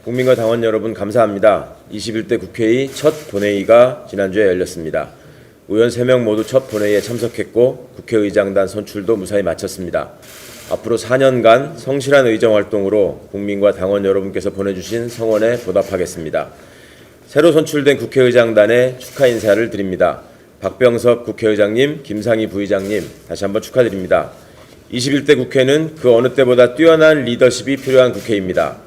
국민과 당원 여러분 감사합니다. 21대 국회의 첫 본회의가 지난주에 열렸습니다. 의원 3명 모두 첫 본회의에 참석했고 국회의장단 선출도 무사히 마쳤습니다. 앞으로 4년간 성실한 의정활동으로 국민과 당원 여러분께서 보내주신 성원에 보답하겠습니다. 새로 선출된 국회의장단에 축하 인사를 드립니다. 박병석 국회의장님, 김상희 부의장님 다시 한번 축하드립니다. 21대 국회는 그 어느 때보다 뛰어난 리더십이 필요한 국회입니다.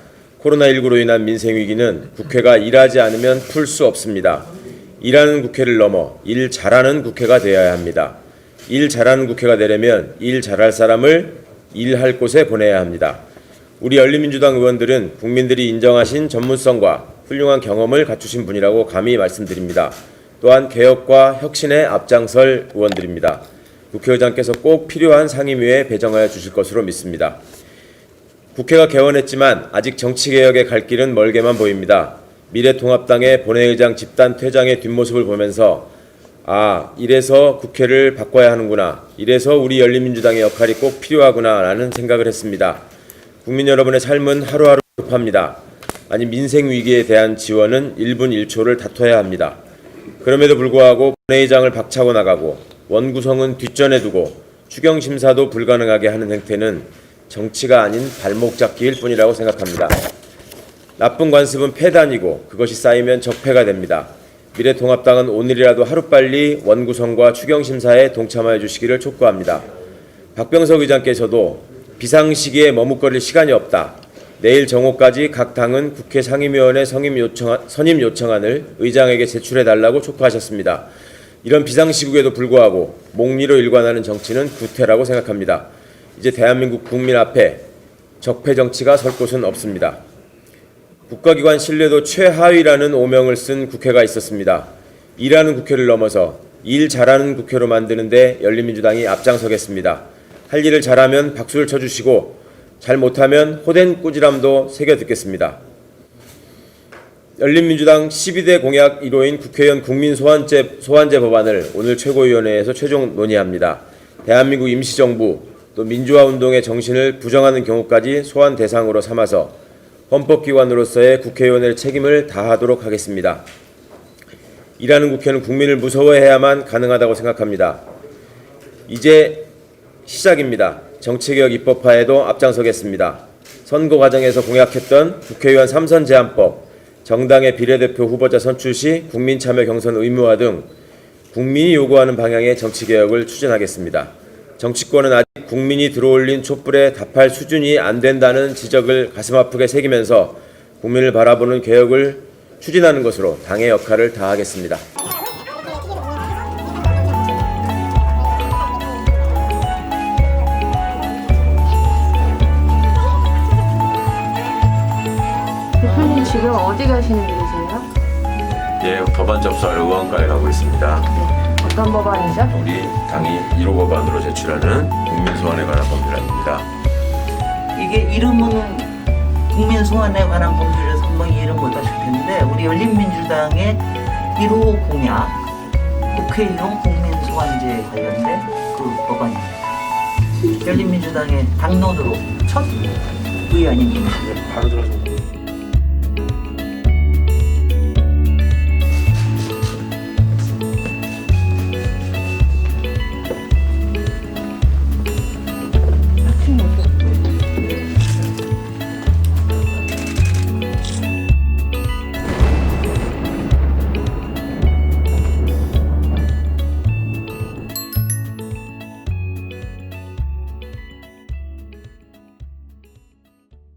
코로나19로 인한 민생위기는 국회가 일하지 않으면 풀 수 없습니다. 일하는 국회를 넘어 일 잘하는 국회가 되어야 합니다. 일 잘하는 국회가 되려면 일 잘할 사람을 일할 곳에 보내야 합니다. 우리 열린민주당 의원들은 국민들이 인정하신 전문성과 훌륭한 경험을 갖추신 분이라고 감히 말씀드립니다. 또한 개혁과 혁신에 앞장설 의원들입니다. 국회의장께서 꼭 필요한 상임위에 배정하여 주실 것으로 믿습니다. 국회가 개원했지만 아직 정치개혁의 갈 길은 멀게만 보입니다. 미래통합당의 본회의장 집단 퇴장의 뒷모습을 보면서 이래서 국회를 바꿔야 하는구나, 이래서 우리 열린민주당의 역할이 꼭 필요하구나 라는 생각을 했습니다. 국민 여러분의 삶은 하루하루 급합니다. 아니 민생위기에 대한 지원은 1분 1초를 다퉈야 합니다. 그럼에도 불구하고 본회의장을 박차고 나가고 원구성은 뒷전에 두고 추경심사도 불가능하게 하는 행태는 정치가 아닌 발목 잡기일 뿐이라고 생각합니다. 나쁜 관습은 폐단이고 그것이 쌓이면 적폐가 됩니다. 미래통합당은 오늘이라도 하루빨리 원구성과 추경심사에 동참하여 주시기를 촉구합니다. 박병석 의장께서도 비상시기에 머뭇거릴 시간이 없다. 내일 정오까지 각 당은 국회 상임위원회 선임 요청안을 의장에게 제출해달라고 촉구하셨습니다. 이런 비상시국에도 불구하고 목리로 일관하는 정치는 구태라고 생각합니다. 이제 대한민국 국민 앞에 적폐 정치가 설 곳은 없습니다. 국가기관 신뢰도 최하위라는 오명을 쓴 국회가 있었습니다. 일하는 국회를 넘어서 일 잘하는 국회로 만드는 데 열린민주당이 앞장서겠습니다. 할 일을 잘하면 박수를 쳐주시고 잘 못하면 호된 꾸지람도 새겨 듣겠습니다. 열린민주당 12대 공약 1호인 국회의원 국민소환제 법안을 오늘 최고위원회에서 최종 논의합니다. 대한민국 임시정부 또 민주화운동의 정신을 부정하는 경우까지 소환 대상으로 삼아서 헌법기관으로서의 국회의원의 책임을 다하도록 하겠습니다. 일하는 국회는 국민을 무서워해야만 가능하다고 생각합니다. 이제 시작입니다. 정치개혁 입법화에도 앞장서겠습니다. 선거 과정에서 공약했던 국회의원 3선 제한법, 정당의 비례대표 후보자 선출 시 국민참여 경선 의무화 등 국민이 요구하는 방향의 정치개혁을 추진하겠습니다. 정치권은 아직 국민이 들어올린 촛불에 답할 수준이 안 된다는 지적을 가슴 아프게 새기면서 국민을 바라보는 개혁을 추진하는 것으로 당의 역할을 다하겠습니다. 대표님 지금 어디 가시는 길이세요? 예, 법안 접수하러 의원가에 가고 있습니다. 네. 어떤 법안이죠? 우리 당이 1호 법안으로 제출하는 국민소환에 관한 법률안입니다. 이게 이름은 국민소환에 관한 법률에서 한번 이해를 못하실 텐데 우리 열린민주당의 1호 공약 국회의원 국민소환제에 관련된 그 법안입니다. 열린민주당의 당론으로 첫 의안입니다. 바로 들어서